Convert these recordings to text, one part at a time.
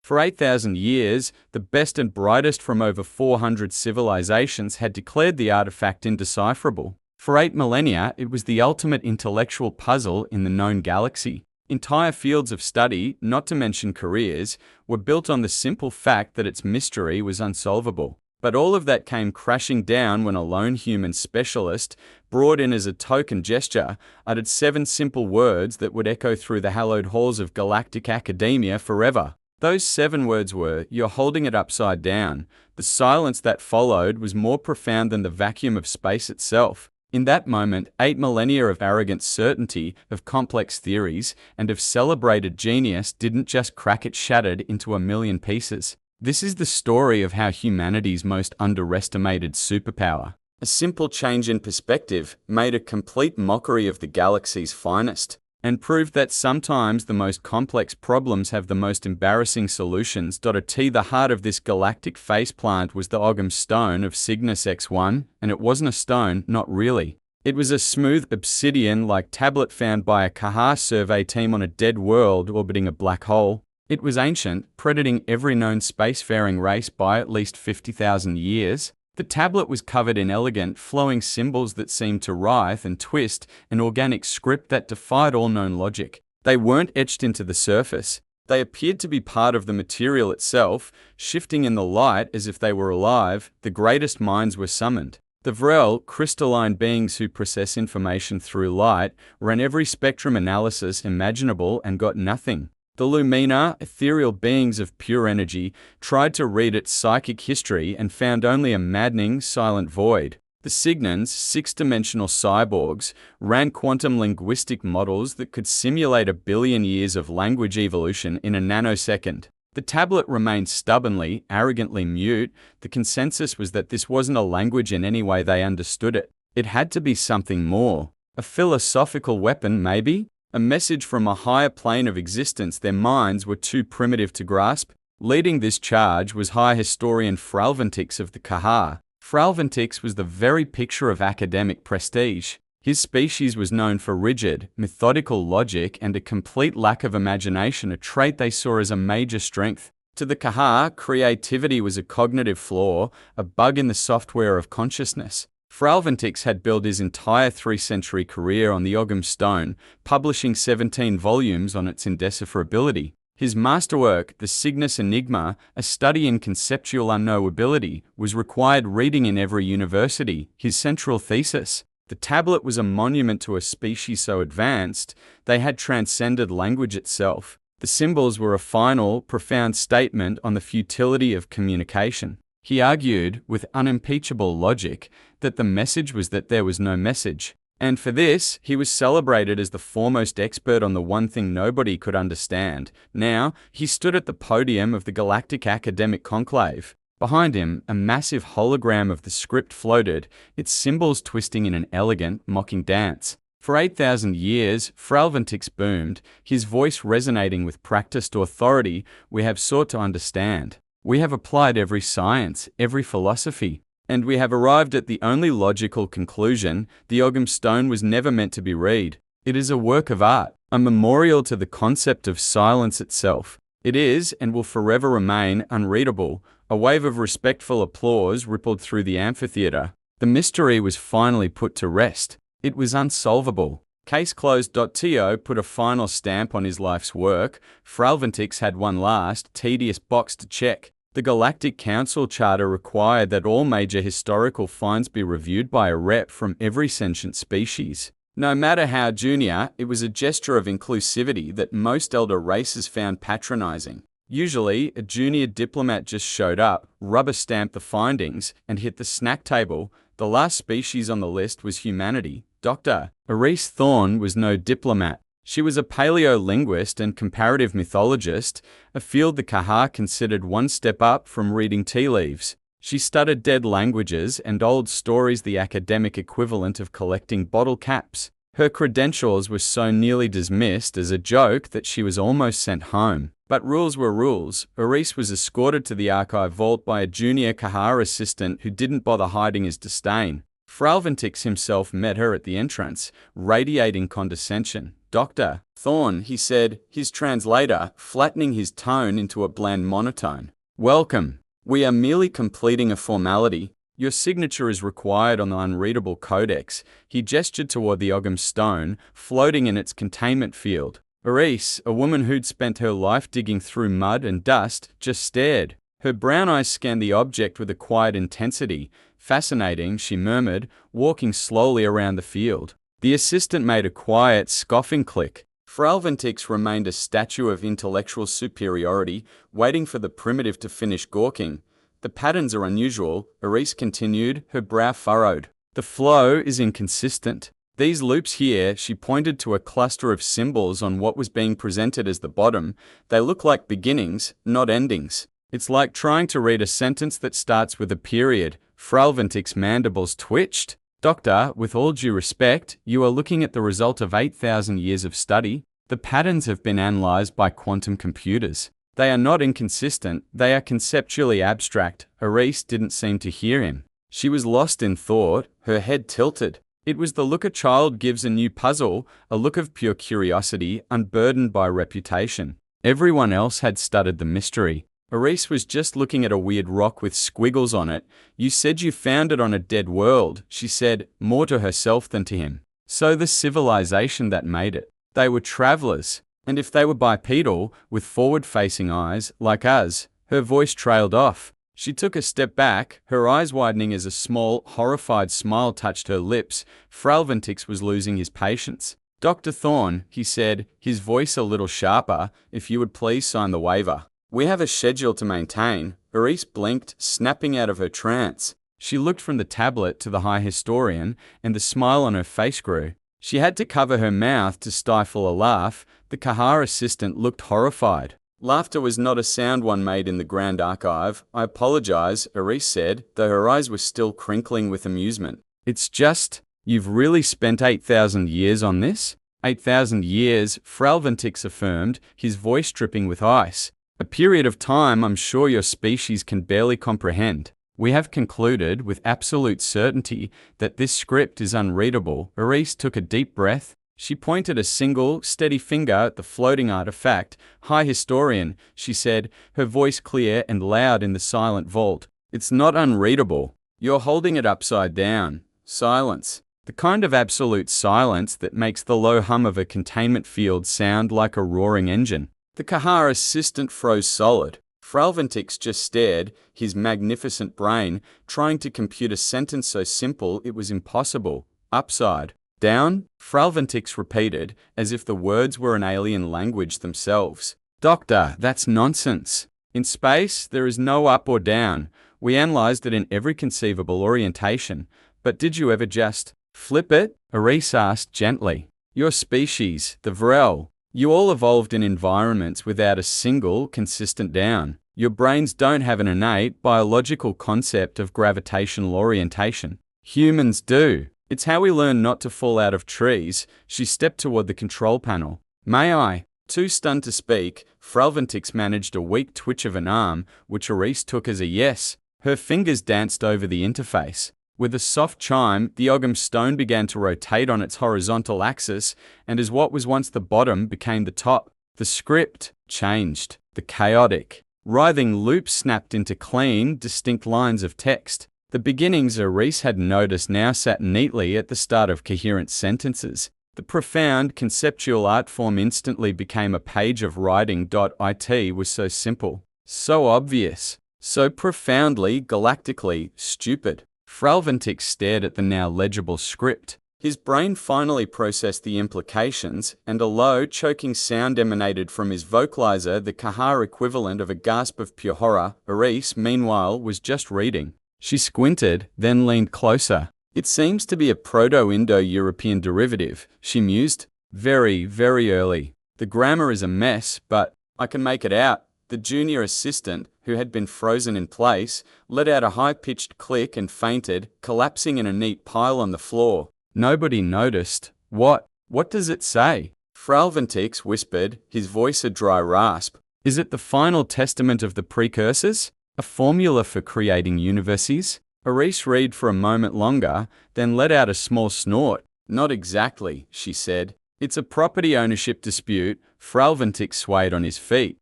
For 8,000 years, the best and brightest from over 400 civilizations had declared the artifact indecipherable. For 8 millennia, it was the ultimate intellectual puzzle in the known galaxy. Entire fields of study, not to mention careers, were built on the simple fact that its mystery was unsolvable. But all of that came crashing down when a lone human specialist, brought in as a token gesture, uttered 7 simple words that would echo through the hallowed halls of galactic academia forever. Those 7 words were, "You're holding it upside down." The silence that followed was more profound than the vacuum of space itself. In that moment, 8 millennia of arrogant certainty, of complex theories, and of celebrated genius didn't just crack, it shattered into a million pieces. This is the story of how humanity's most underestimated superpower, a simple change in perspective, made a complete mockery of the galaxy's finest, and proved that sometimes the most complex problems have the most embarrassing solutions. The heart of this galactic faceplant was the Ogham Stone of Cygnus X1, and it wasn't a stone, not really. It was a smooth obsidian-like tablet found by a Kahar survey team on a dead world orbiting a black hole. It was ancient, predating every known spacefaring race by at least 50,000 years. The tablet was covered in elegant, flowing symbols that seemed to writhe and twist, an organic script that defied all known logic. They weren't etched into the surface. They appeared to be part of the material itself, shifting in the light as if they were alive. The greatest minds were summoned. The Vrel, crystalline beings who process information through light, ran every spectrum analysis imaginable and got nothing. The Lumina, ethereal beings of pure energy, tried to read its psychic history and found only a maddening, silent void. The Cygnans, 6-dimensional cyborgs, ran quantum linguistic models that could simulate 1 billion years of language evolution in a nanosecond. The tablet remained stubbornly, arrogantly mute. The consensus was that this wasn't a language in any way they understood it. It had to be something more. A philosophical weapon, maybe? A message from a higher plane of existence their minds were too primitive to grasp. Leading this charge was High Historian Fralventix of the Kahar. Fralventix was the very picture of academic prestige. His species was known for rigid, methodical logic and a complete lack of imagination, a trait they saw as a major strength. To the Kahar, creativity was a cognitive flaw, a bug in the software of consciousness. Fralventix had built his entire 3-century career on the Ogham Stone, publishing 17 volumes on its indecipherability. His masterwork, the Cygnus Enigma, a study in conceptual unknowability, was required reading in every university. His central thesis, the tablet, was a monument to a species so advanced, they had transcended language itself. The symbols were a final, profound statement on the futility of communication. He argued, with unimpeachable logic, that the message was that there was no message. And for this, he was celebrated as the foremost expert on the one thing nobody could understand. Now, he stood at the podium of the Galactic Academic Conclave. Behind him, a massive hologram of the script floated, its symbols twisting in an elegant, mocking dance. For 8,000 years, Fralventix boomed, his voice resonating with practiced authority. We have sought to understand. We have applied every science, every philosophy, and we have arrived at the only logical conclusion: the Ogham Stone was never meant to be read. It is a work of art, a memorial to the concept of silence itself. It is, and will forever remain, unreadable. A wave of respectful applause rippled through the amphitheater. The mystery was finally put to rest. It was unsolvable. Case closed. To put a final stamp on his life's work. Fralventix had one last, tedious box to check. The Galactic Council Charter required that all major historical finds be reviewed by a rep from every sentient species. No matter how junior, it was a gesture of inclusivity that most elder races found patronizing. Usually, a junior diplomat just showed up, rubber-stamped the findings, and hit the snack table. The last species on the list was humanity. Dr. Arise Thorne was no diplomat. She was a paleolinguist and comparative mythologist, a field the Kahar considered one step up from reading tea leaves. She studied dead languages and old stories, the academic equivalent of collecting bottle caps. Her credentials were so nearly dismissed as a joke that she was almost sent home. But rules were rules. Arise was escorted to the archive vault by a junior Kahar assistant who didn't bother hiding his disdain. Fralventix himself met her at the entrance, radiating condescension. Dr. Thorne, he said, his translator flattening his tone into a bland monotone. Welcome. We are merely completing a formality. Your signature is required on the unreadable codex. He gestured toward the Ogham stone, floating in its containment field. Eris, a woman who'd spent her life digging through mud and dust, just stared. Her brown eyes scanned the object with a quiet intensity. Fascinating, she murmured, walking slowly around the field. The assistant made a quiet, scoffing click. Fralventix remained a statue of intellectual superiority, waiting for the primitive to finish gawking. The patterns are unusual, Eris continued, her brow furrowed. The flow is inconsistent. These loops here, she pointed to a cluster of symbols on what was being presented as the bottom. They look like beginnings, not endings. It's like trying to read a sentence that starts with a period. Fralventix's mandibles twitched. Doctor, with all due respect, you are looking at the result of 8,000 years of study. The patterns have been analyzed by quantum computers. They are not inconsistent, they are conceptually abstract. Eris didn't seem to hear him. She was lost in thought, her head tilted. It was the look a child gives a new puzzle, a look of pure curiosity, unburdened by reputation. Everyone else had studied the mystery. Eris was just looking at a weird rock with squiggles on it. You said you found it on a dead world, she said, more to herself than to him. So the civilization that made it. They were travelers. And if they were bipedal, with forward-facing eyes, like us, her voice trailed off. She took a step back, her eyes widening as a small, horrified smile touched her lips. Fralventix was losing his patience. Dr. Thorne, he said, his voice a little sharper, if you would please sign the waiver. We have a schedule to maintain. Eris blinked, snapping out of her trance. She looked from the tablet to the High Historian, and the smile on her face grew. She had to cover her mouth to stifle a laugh. The Kahar assistant looked horrified. Laughter was not a sound one made in the Grand Archive. I apologize, Eris said, though her eyes were still crinkling with amusement. It's just, you've really spent 8,000 years on this? 8,000 years, Fralventix affirmed, his voice dripping with ice. A period of time I'm sure your species can barely comprehend. We have concluded with absolute certainty that this script is unreadable. Eris took a deep breath. She pointed a single, steady finger at the floating artifact. High Historian, she said, her voice clear and loud in the silent vault. It's not unreadable. You're holding it upside down. Silence. The kind of absolute silence that makes the low hum of a containment field sound like a roaring engine. The Kahar assistant froze solid. Fralventix just stared, his magnificent brain trying to compute a sentence so simple it was impossible. Upside. Down? Fralventix repeated, as if the words were an alien language themselves. Doctor, that's nonsense. In space, there is no up or down. We analyzed it in every conceivable orientation. But did you ever just flip it? Eris asked gently. Your species, the Vrel. You all evolved in environments without a single, consistent down. Your brains don't have an innate, biological concept of gravitational orientation. Humans do. It's how we learn not to fall out of trees. She stepped toward the control panel. May I? Too stunned to speak, Fralventix managed a weak twitch of an arm, which Eris took as a yes. Her fingers danced over the interface. With a soft chime, the Ogham stone began to rotate on its horizontal axis, and as what was once the bottom became the top, the script changed. The chaotic, writhing loop snapped into clean, distinct lines of text. The beginnings Eris had noticed now sat neatly at the start of coherent sentences. The profound, conceptual art form instantly became a page of writing. It was so simple, so obvious, so profoundly, galactically stupid. Fralventix stared at the now legible script. His brain finally processed the implications, and a low, choking sound emanated from his vocalizer, the Kahar equivalent of a gasp of pure horror. Eris, meanwhile, was just reading. She squinted, then leaned closer. It seems to be a Proto-Indo-European derivative, she mused. Very, very early. The grammar is a mess, but I can make it out. The junior assistant, who had been frozen in place, let out a high-pitched click and fainted, collapsing in a neat pile on the floor. Nobody noticed. What does it say? Fralventix whispered, his voice a dry rasp. Is it the final testament of the precursors? A formula for creating universes? Eris read for a moment longer, then let out a small snort. Not exactly, she said. It's a property ownership dispute. Fralventic swayed on his feet.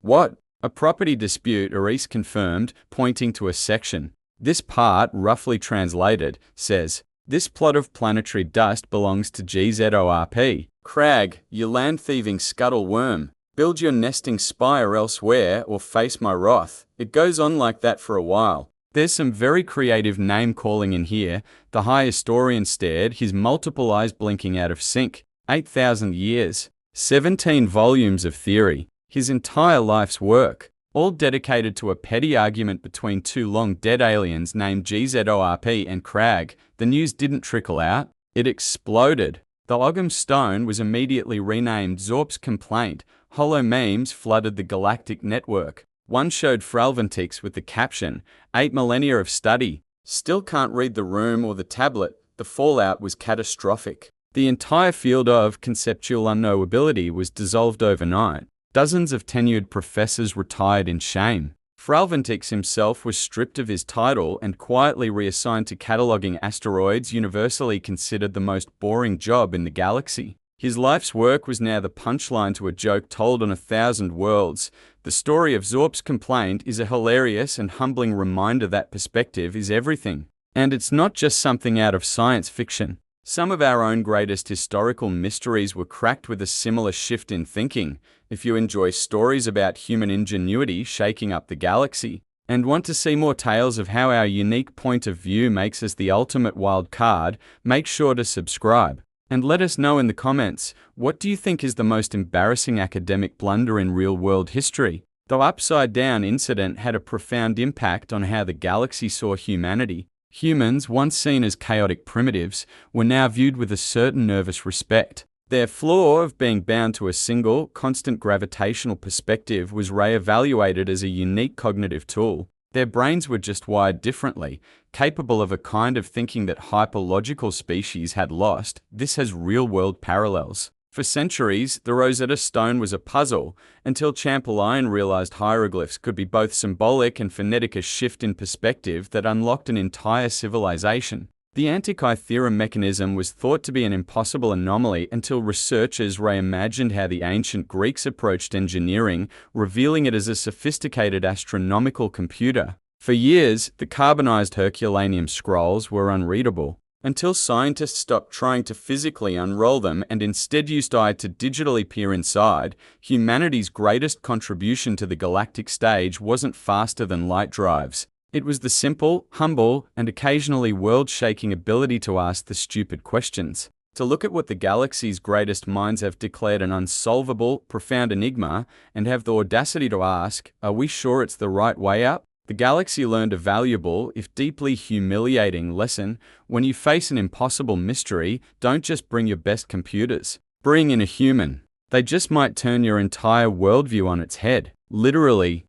What? A property dispute, Aris confirmed, pointing to a section. This part, roughly translated, says, "This plot of planetary dust belongs to GZORP. Crag, you land-thieving scuttle worm. Build your nesting spire elsewhere or face my wrath." It goes on like that for a while. There's some very creative name-calling in here. The High Historian stared, his multiple eyes blinking out of sync. 8,000 years. 17 volumes of theory. His entire life's work. All dedicated to a petty argument between two long-dead aliens named GZORP and Crag. The news didn't trickle out. It exploded. The Ogham Stone was immediately renamed Zorp's Complaint. Hollow memes flooded the galactic network. One showed Fralventix with the caption, "8 millennia of study. Still can't read the room or the tablet." The fallout was catastrophic. The entire field of conceptual unknowability was dissolved overnight. Dozens of tenured professors retired in shame. Fralventix himself was stripped of his title and quietly reassigned to cataloguing asteroids, universally considered the most boring job in the galaxy. His life's work was now the punchline to a joke told on 1,000 worlds. The story of Zorp's Complaint is a hilarious and humbling reminder that perspective is everything. And it's not just something out of science fiction. Some of our own greatest historical mysteries were cracked with a similar shift in thinking. If you enjoy stories about human ingenuity shaking up the galaxy, and want to see more tales of how our unique point of view makes us the ultimate wild card, make sure to subscribe. And let us know in the comments, what do you think is the most embarrassing academic blunder in real-world history? The Upside Down incident had a profound impact on how the galaxy saw humanity. Humans, once seen as chaotic primitives, were now viewed with a certain nervous respect. Their flaw of being bound to a single, constant gravitational perspective was re-evaluated as a unique cognitive tool. Their brains were just wired differently, capable of a kind of thinking that hyperlogical species had lost. This has real-world parallels. For centuries, the Rosetta Stone was a puzzle, until Champollion realized hieroglyphs could be both symbolic and phonetic, a shift in perspective that unlocked an entire civilization. The Antikythera theorem mechanism was thought to be an impossible anomaly until researchers reimagined how the ancient Greeks approached engineering, revealing it as a sophisticated astronomical computer. For years, the carbonized Herculaneum scrolls were unreadable, until scientists stopped trying to physically unroll them and instead used eye to digitally peer inside. Humanity's greatest contribution to the galactic stage wasn't faster than light drives. It was the simple, humble, and occasionally world-shaking ability to ask the stupid questions. To look at what the galaxy's greatest minds have declared an unsolvable, profound enigma, and have the audacity to ask, are we sure it's the right way up? The galaxy learned a valuable, if deeply humiliating, lesson. When you face an impossible mystery, don't just bring your best computers. Bring in a human. They just might turn your entire worldview on its head. Literally.